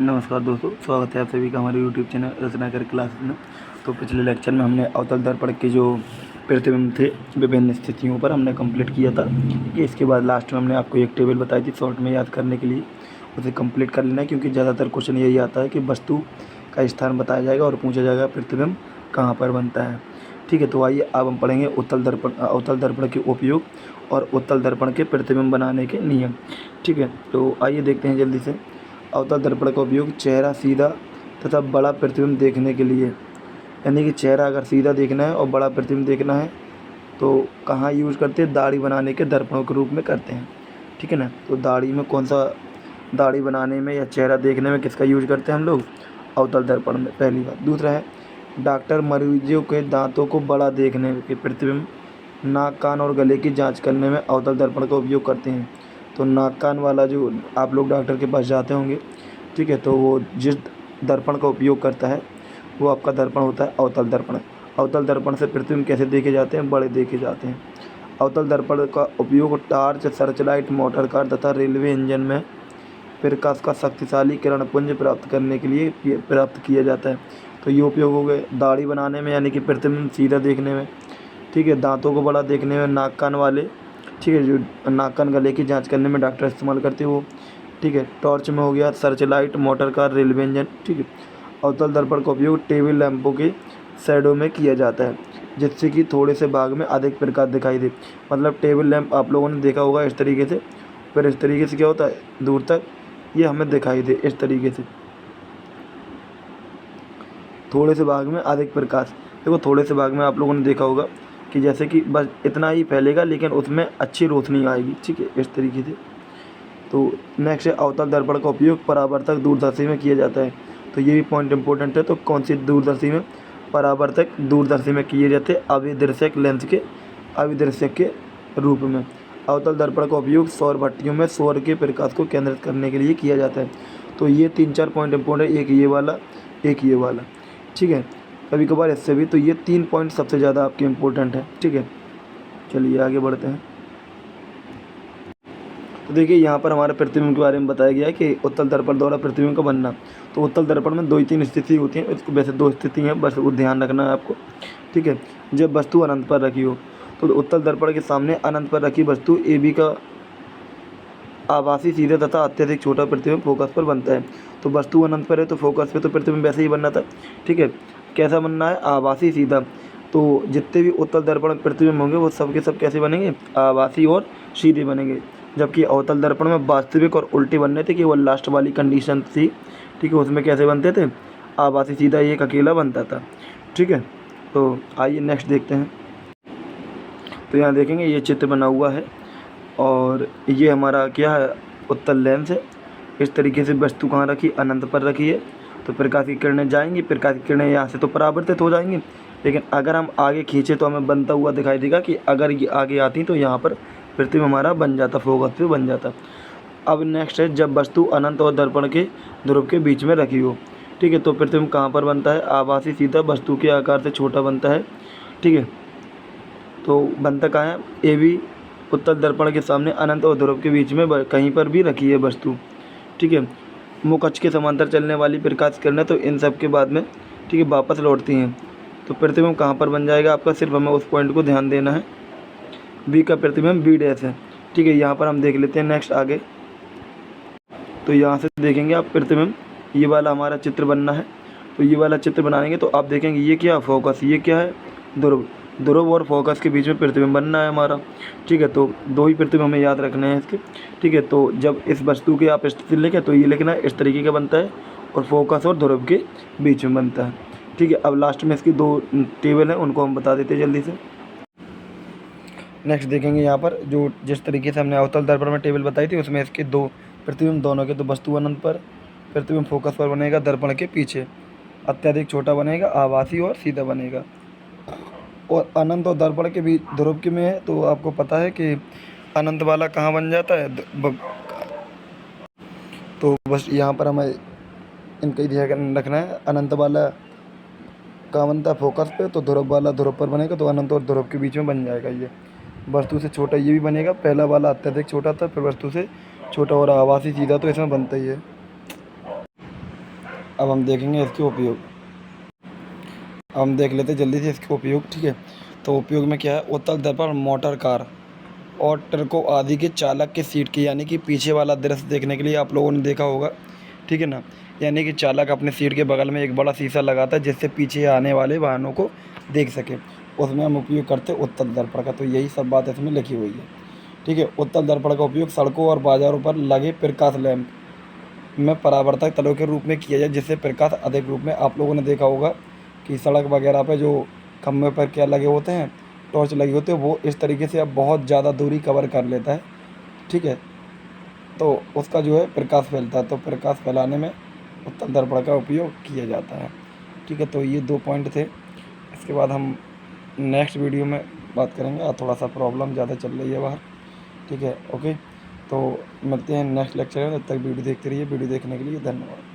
नमस्कार दोस्तों, स्वागत है आप सभी का हमारे यूट्यूब चैनल रचनाकर क्लासेस में। तो पिछले लेक्चर में हमने अवतल दर्पण के जो प्रतिबिंब थे विभिन्न स्थितियों पर हमने कंप्लीट किया था कि इसके बाद लास्ट में हमने आपको एक टेबल बताई थी शॉर्ट में याद करने के लिए। उसे कंप्लीट कर लेना है क्योंकि ज़्यादातर क्वेश्चन यही आता है कि वस्तु का स्थान बताया जाएगा और पूछा जाएगा प्रतिबिंब कहाँ पर बनता है। ठीक है, तो आइए अब हम पढ़ेंगे अवतल दर्पण के उपयोग और उत्तल दर्पण के प्रतिबिंब बनाने के नियम। ठीक है, तो आइए देखते हैं जल्दी से। अवतल दर्पण का उपयोग चेहरा सीधा तथा बड़ा प्रतिबिंब देखने के लिए, यानी कि चेहरा अगर सीधा देखना है और बड़ा प्रतिबिंब देखना है तो कहाँ यूज़ करते हैं? दाढ़ी बनाने के दर्पणों के रूप में करते हैं। ठीक है ना, तो दाढ़ी में कौन सा, दाढ़ी बनाने में या चेहरा देखने में किसका यूज़ करते हैं हम लोग? अवतल दर्पण में, पहली बात। दूसरा है डॉक्टर मरीजों के दांतों को बड़ा देखने के प्रतिबिंब नाक, कान और गले की जांच करने में अवतल दर्पण का उपयोग करते हैं। तो नाक कान वाला जो आप लोग डॉक्टर के पास जाते होंगे, ठीक है, तो वो जिस दर्पण का उपयोग करता है वो आपका दर्पण होता है अवतल दर्पण। अवतल दर्पण से प्रतिबिंब कैसे देखे जाते हैं? बड़े देखे जाते हैं। अवतल दर्पण का उपयोग टार्च, सर्चलाइट, मोटर कार तथा रेलवे इंजन में प्रकाश का शक्तिशाली किरणपुंज प्राप्त करने के लिए प्राप्त किया जाता है। तो ये उपयोग हो गए दाढ़ी बनाने में, यानी कि प्रतिबिंब सीधा देखने में। ठीक है, दांतों को बड़ा देखने में नाक कान वाले, ठीक है, जो नाक कान गले की जांच करने में डॉक्टर इस्तेमाल करते हो। ठीक है, टॉर्च में हो गया, search light, motor car, railway engine. ठीक है, अवतल दर्पण का उपयोग टेबल लैंपों के शैडो में किया जाता है जिससे कि थोड़े से भाग में अधिक प्रकाश दिखाई दे। मतलब टेबल लैंप आप लोगों ने देखा होगा इस तरीके से, फिर इस तरीके से क्या होता है, दूर तक ये हमें दिखाई दे इस तरीके से, थोड़े से भाग में अधिक प्रकाश। देखो थोड़े से भाग में आप लोगों ने देखा होगा कि जैसे कि बस इतना ही फैलेगा लेकिन उसमें अच्छी रोशनी आएगी। ठीक है, इस तरीके से। तो नेक्स्ट है अवतल दर्पण का उपयोग परावर्तक दूरदर्शी में किया जाता है। तो ये भी पॉइंट इंपॉर्टेंट है। तो कौन सी दूरदर्शी में? परावर्तक दूरदर्शी में किए जाते हैं अभिदर्शक लेंस के अभिदर्शक के रूप में। अवतल दर्पण का उपयोग सौर भट्टियों में सौर के प्रकाश को केंद्रित करने के लिए किया जाता है। तो ये 3-4 पॉइंट इंपॉर्टेंट है, एक ये वाला, एक ये वाला। ठीक है, कभी कभार इससे भी। तो ये 3 पॉइंट सबसे ज़्यादा आपके इम्पोर्टेंट है। ठीक है, चलिए आगे बढ़ते हैं। तो देखिए यहाँ पर हमारे प्रतिबिंब के बारे में बताया गया है कि उत्तल दर्पण द्वारा प्रतिबिंब का बनना। तो उत्तल दर्पण में 2-3 स्थिति होती हैं, इसको वैसे 2 स्थिति हैं, बस वो ध्यान रखना है आपको। ठीक है, जब वस्तु अनंत पर रखी हो तो उत्तल दर्पण के सामने अनंत पर रखी वस्तु AB का आभासी सीधा तथा अत्यधिक छोटा प्रतिबिंब फोकस पर बनता है। तो वस्तु अनंत पर है तो फोकस पे तो प्रतिबिंब वैसे ही बनना था। ठीक है, कैसा बनना है? आभासी सीधा। तो जितने भी उत्तल दर्पण प्रतिबिंब होंगे वो सब के सब कैसे बनेंगे? आभासी और सीधे बनेंगे। जबकि अवतल दर्पण में वास्तविक और उल्टे बनने थे कि वो लास्ट वाली कंडीशन थी। ठीक है, उसमें कैसे बनते थे? आभासी सीधा एक अकेला बनता था। ठीक है, तो आइए नेक्स्ट देखते हैं। तो यहाँ देखेंगे ये चित्र बना हुआ है और ये हमारा क्या है? उत्तल लेंस है। इस तरीके से वस्तु कहाँ रखी? अनंत पर रखी है। तो प्रकाश की किरणें जाएंगी, प्रकाश की किरणें यहाँ से तो परावर्तित हो जाएंगी, लेकिन अगर हम आगे खींचे तो हमें बनता हुआ दिखाई देगा कि अगर ये आगे आती तो यहाँ पर प्रतिबिंब हमारा बन जाता, फोकस पे बन जाता। अब नेक्स्ट है जब वस्तु अनंत और दर्पण के ध्रुव के बीच में रखी हो। ठीक है, तो प्रतिबिंब कहाँ पर बनता है? आभासी सीधा वस्तु के आकार से छोटा बनता है। ठीक है, तो बनता कहाँ है? AB उत्तल दर्पण के सामने अनंत और ध्रुव के बीच में कहीं पर भी रखी है वस्तु। ठीक है, मुख अक्ष के समांतर चलने वाली प्रकाश किरणें तो इन सब के बाद में, ठीक है, वापस लौटती हैं। तो प्रतिबिंब कहाँ पर बन जाएगा आपका? सिर्फ हमें उस पॉइंट को ध्यान देना है। B का प्रतिबिंब B' है। ठीक है, यहाँ पर हम देख लेते हैं नेक्स्ट आगे। तो यहाँ से देखेंगे आप प्रतिबिंब, ये वाला हमारा चित्र बनना है। तो ये वाला चित्र बनाएंगे तो आप देखेंगे ये क्या? फोकस। ये क्या है? ध्रुव। ध्रुव और फोकस के बीच में प्रतिबिंब बनना है हमारा। ठीक है, तो 2 ही प्रतिबिंब हमें याद रखने हैं इसके। ठीक है, तो जब इस वस्तु की आप स्थिति लिखें तो ये लिखना है इस तरीके का बनता है और फोकस और ध्रुव के बीच में बनता है। ठीक है, अब लास्ट में इसकी 2 टेबल हैं, उनको हम बता देते हैं जल्दी से। नेक्स्ट देखेंगे यहाँ पर जो जिस तरीके से हमने अवतल दर्पण में टेबल बताई थी उसमें इसके 2 प्रतिबिंब दोनों के। तो वस्तु अनंत पर प्रतिबिंब फोकस पर बनेगा, दर्पण के पीछे अत्यधिक छोटा बनेगा, आभासी और सीधा बनेगा। और अनंत और दर्पण के बीच ध्रुव के में है तो आपको पता है कि अनंत वाला कहाँ बन जाता है? तो बस यहाँ पर हमें इनका ही ध्यान रखना है। अनंत वाला कहाँ बनता है? फोकस पे। तो ध्रुव वाला ध्रुव पर बनेगा तो अनंत और ध्रुव के बीच में बन जाएगा। ये वस्तु से छोटा ये भी बनेगा, पहला वाला अत्यधिक छोटा था, फिर वस्तु से छोटा और आभासी सीधा तो इसमें बनता ही है। अब हम देखेंगे इसके उपयोग। अब हम देख लेते हैं जल्दी से इसके उपयोग, ठीक है। तो उपयोग में क्या है, उत्तल दर्पण मोटर कार और ट्रकों आदि के चालक के सीट की यानी कि पीछे वाला दृश्य देखने के लिए आप लोगों ने देखा होगा, ठीक है ना। यानी कि चालक अपने सीट के बगल में एक बड़ा शीशा लगाता है जिससे पीछे आने वाले वाहनों को देख सके, उसमें हम उपयोग करते हैं उत्तल दर्पण का। तो यही सब बात इसमें लिखी हुई है, ठीक है। उत्तल दर्पण का उपयोग सड़कों और बाज़ारों पर लगे प्रकाश लैंप में परावर्तक तलों के रूप में किया जाए जिससे प्रकाश अधिक रूप में, आप लोगों ने देखा होगा कि सड़क वगैरह पे जो खंभे पर क्या लगे होते हैं, टॉर्च लगी होती है, वो इस तरीके से अब बहुत ज़्यादा दूरी कवर कर लेता है, ठीक है। तो उसका जो है प्रकाश फैलता है, तो प्रकाश फैलाने में उत्तल दर्पण का उपयोग किया जाता है, ठीक है। तो ये 2 पॉइंट थे। इसके बाद हम नेक्स्ट वीडियो में बात करेंगे। आज थोड़ा सा प्रॉब्लम ज़्यादा चल रही है बाहर, ठीक है, ओके। तो मिलते हैं नेक्स्ट लेक्चर में, तब तक वीडियो देखते रहिए। वीडियो देखने के लिए धन्यवाद।